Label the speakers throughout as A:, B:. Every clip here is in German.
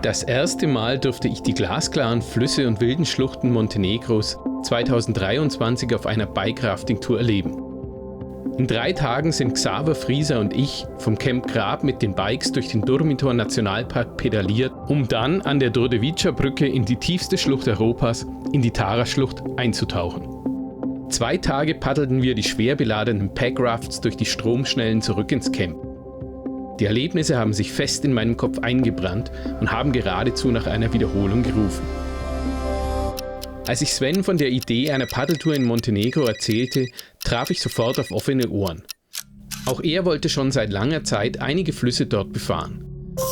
A: Das erste Mal durfte ich die glasklaren Flüsse und wilden Schluchten Montenegros 2023 auf einer Bike-Rafting-Tour erleben. In 3 Tagen sind Xaver Frieser und ich vom Camp Grab mit den Bikes durch den Durmitor Nationalpark pedaliert, um dann an der Dordevica-Brücke in die tiefste Schlucht Europas, in die Tara-Schlucht, einzutauchen. 2 Tage paddelten wir die schwer beladenen Packrafts durch die Stromschnellen zurück ins Camp. Die Erlebnisse haben sich fest in meinem Kopf eingebrannt und haben geradezu nach einer Wiederholung gerufen. Als ich Sven von der Idee einer Paddeltour in Montenegro erzählte, traf ich sofort auf offene Ohren. Auch er wollte schon seit langer Zeit einige Flüsse dort befahren.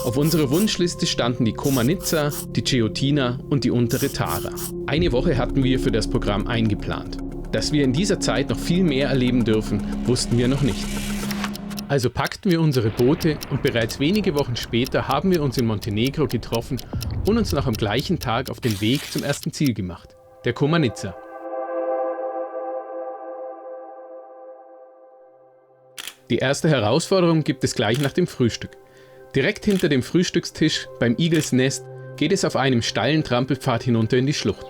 A: Auf unserer Wunschliste standen die Komanica, die Ceotina und die untere Tara. Eine Woche hatten wir für das Programm eingeplant. Dass wir in dieser Zeit noch viel mehr erleben dürfen, wussten wir noch nicht. Also packten wir unsere Boote und bereits wenige Wochen später haben wir uns in Montenegro getroffen und uns noch am gleichen Tag auf den Weg zum ersten Ziel gemacht, der Komanica. Die erste Herausforderung gibt es gleich nach dem Frühstück. Direkt hinter dem Frühstückstisch beim Igels Nest geht es auf einem steilen Trampelpfad hinunter in die Schlucht.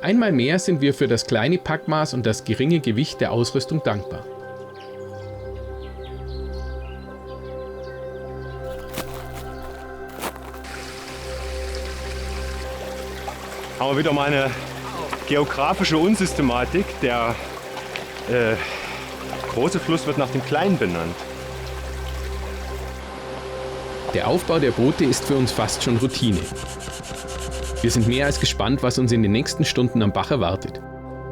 A: Einmal mehr sind wir für das kleine Packmaß und das geringe Gewicht der Ausrüstung dankbar.
B: Haben wir wieder mal eine geografische Unsystematik. Der große Fluss wird nach dem kleinen benannt.
A: Der Aufbau der Boote ist für uns fast schon Routine. Wir sind mehr als gespannt, was uns in den nächsten Stunden am Bach erwartet.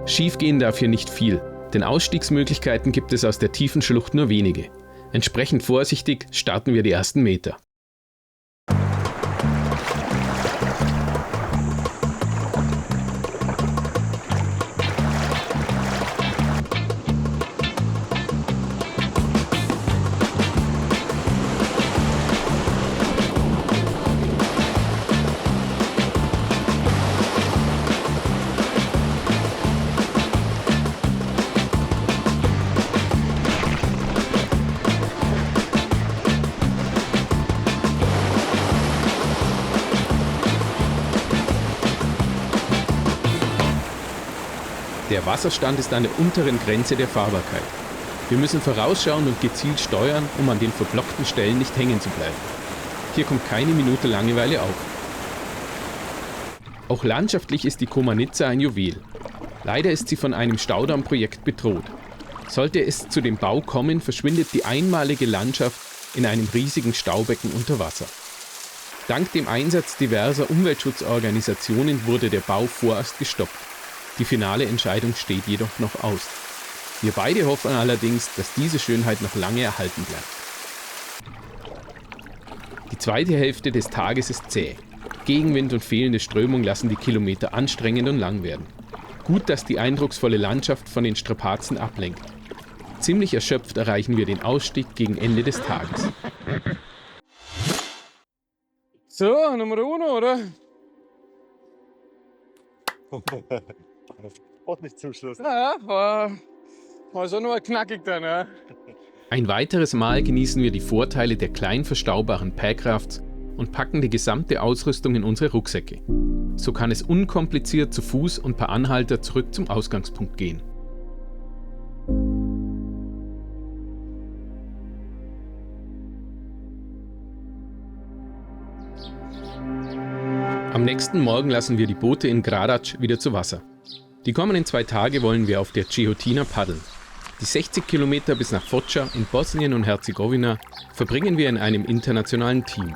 A: Schiefgehen darf hier nicht viel, denn Ausstiegsmöglichkeiten gibt es aus der tiefen Schlucht nur wenige. Entsprechend vorsichtig starten wir die ersten Meter. Der Wasserstand ist an der unteren Grenze der Fahrbarkeit. Wir müssen vorausschauen und gezielt steuern, um an den verblockten Stellen nicht hängen zu bleiben. Hier kommt keine Minute Langeweile auf. Auch landschaftlich ist die Komanica ein Juwel. Leider ist sie von einem Staudammprojekt bedroht. Sollte es zu dem Bau kommen, verschwindet die einmalige Landschaft in einem riesigen Staubecken unter Wasser. Dank dem Einsatz diverser Umweltschutzorganisationen wurde der Bau vorerst gestoppt. Die finale Entscheidung steht jedoch noch aus. Wir beide hoffen allerdings, dass diese Schönheit noch lange erhalten bleibt. Die zweite Hälfte des Tages ist zäh. Gegenwind und fehlende Strömung lassen die Kilometer anstrengend und lang werden. Gut, dass die eindrucksvolle Landschaft von den Strapazen ablenkt. Ziemlich erschöpft erreichen wir den Ausstieg gegen Ende des Tages.
C: So, Nummer 1, oder?
B: Ordentlich zum Schluss.
C: Naja, war so nur knackig dann, ja.
A: Ein weiteres Mal genießen wir die Vorteile der klein verstaubaren Packrafts und packen die gesamte Ausrüstung in unsere Rucksäcke. So kann es unkompliziert zu Fuß und per Anhalter zurück zum Ausgangspunkt gehen. Am nächsten Morgen lassen wir die Boote in Gradac wieder zu Wasser. Die kommenden 2 Tage wollen wir auf der Ceotina paddeln. Die 60 Kilometer bis nach Foča in Bosnien und Herzegowina verbringen wir in einem internationalen Team.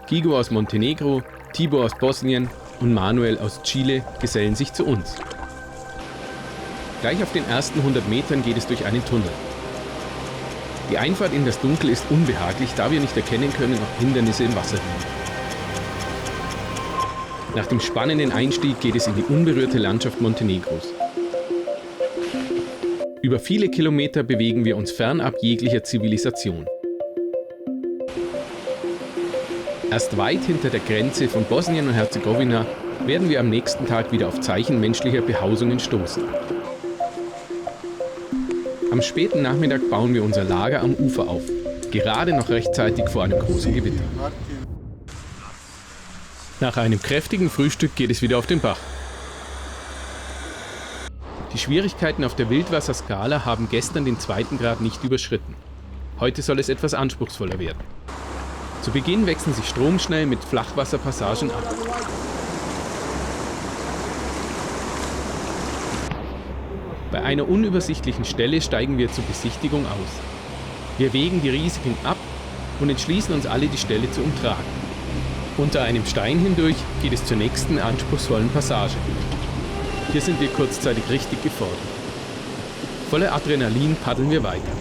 A: Gigo aus Montenegro, Tibor aus Bosnien und Manuel aus Chile gesellen sich zu uns. Gleich auf den ersten 100 Metern geht es durch einen Tunnel. Die Einfahrt in das Dunkel ist unbehaglich, da wir nicht erkennen können, ob Hindernisse im Wasser liegen. Nach dem spannenden Einstieg geht es in die unberührte Landschaft Montenegros. Über viele Kilometer bewegen wir uns fernab jeglicher Zivilisation. Erst weit hinter der Grenze von Bosnien und Herzegowina werden wir am nächsten Tag wieder auf Zeichen menschlicher Behausungen stoßen. Am späten Nachmittag bauen wir unser Lager am Ufer auf, gerade noch rechtzeitig vor einem großen Gewitter. Nach einem kräftigen Frühstück geht es wieder auf den Bach. Die Schwierigkeiten auf der Wildwasserskala haben gestern den 2. Grad nicht überschritten. Heute soll es etwas anspruchsvoller werden. Zu Beginn wechseln sich Stromschnellen mit Flachwasserpassagen ab. Bei einer unübersichtlichen Stelle steigen wir zur Besichtigung aus. Wir wägen die Risiken ab und entschließen uns alle, die Stelle zu umtragen. Unter einem Stein hindurch geht es zur nächsten anspruchsvollen Passage. Hier sind wir kurzzeitig richtig gefordert. Voller Adrenalin paddeln wir weiter.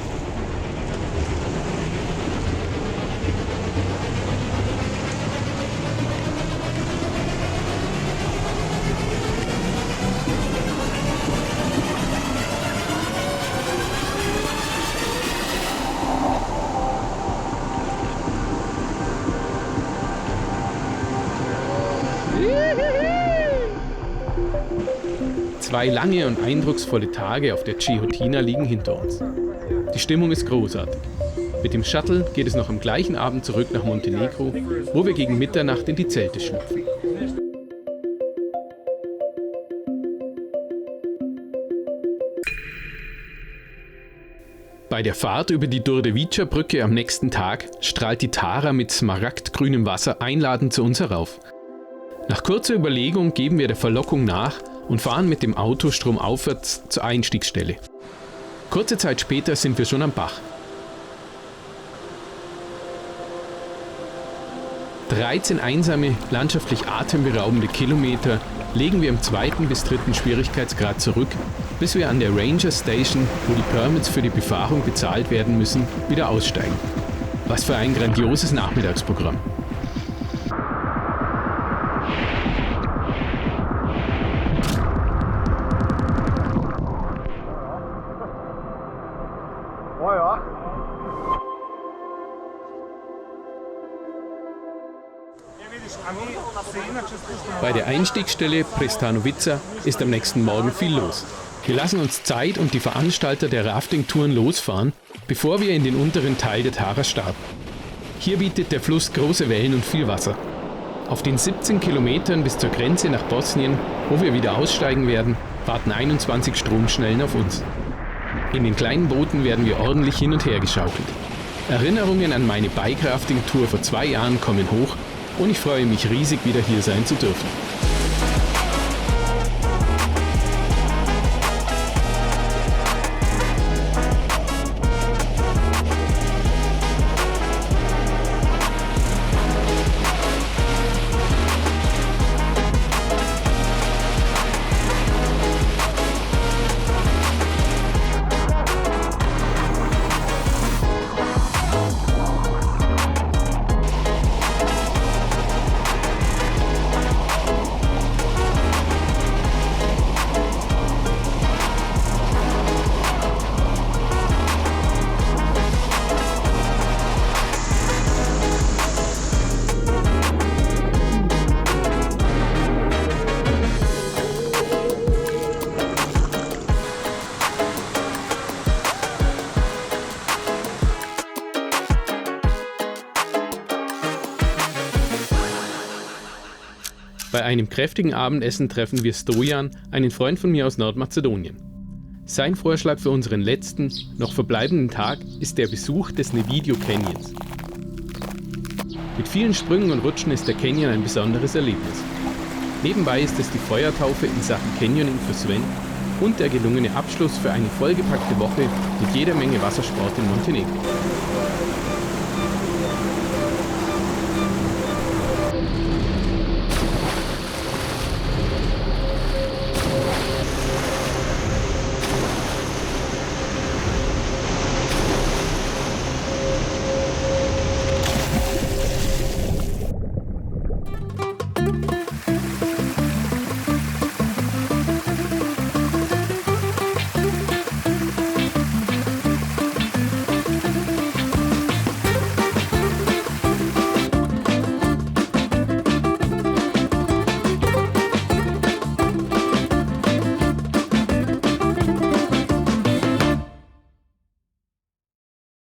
A: Zwei lange und eindrucksvolle Tage auf der Chihotina liegen hinter uns. Die Stimmung ist großartig. Mit dem Shuttle geht es noch am gleichen Abend zurück nach Montenegro, wo wir gegen Mitternacht in die Zelte schlüpfen. Bei der Fahrt über die Durdevica-Brücke am nächsten Tag strahlt die Tara mit smaragdgrünem Wasser einladend zu uns herauf. Nach kurzer Überlegung geben wir der Verlockung nach und fahren mit dem Auto stromaufwärts zur Einstiegsstelle. Kurze Zeit später sind wir schon am Bach. 13 einsame, landschaftlich atemberaubende Kilometer legen wir im 2. bis 3. Schwierigkeitsgrad zurück, bis wir an der Ranger Station, wo die Permits für die Befahrung bezahlt werden müssen, wieder aussteigen. Was für ein grandioses Nachmittagsprogramm. Bei der Einstiegsstelle Prestanovica ist am nächsten Morgen viel los. Wir lassen uns Zeit und die Veranstalter der Rafting-Touren losfahren, bevor wir in den unteren Teil der Tara starten. Hier bietet der Fluss große Wellen und viel Wasser. Auf den 17 Kilometern bis zur Grenze nach Bosnien, wo wir wieder aussteigen werden, warten 21 Stromschnellen auf uns. In den kleinen Booten werden wir ordentlich hin und her geschaukelt. Erinnerungen an meine Bike-Rafting-Tour vor 2 Jahren kommen hoch und ich freue mich riesig, wieder hier sein zu dürfen. Bei einem kräftigen Abendessen treffen wir Stojan, einen Freund von mir aus Nordmazedonien. Sein Vorschlag für unseren letzten, noch verbleibenden Tag ist der Besuch des Nevidio Canyons. Mit vielen Sprüngen und Rutschen ist der Canyon ein besonderes Erlebnis. Nebenbei ist es die Feuertaufe in Sachen Canyoning für Sven und der gelungene Abschluss für eine vollgepackte Woche mit jeder Menge Wassersport in Montenegro.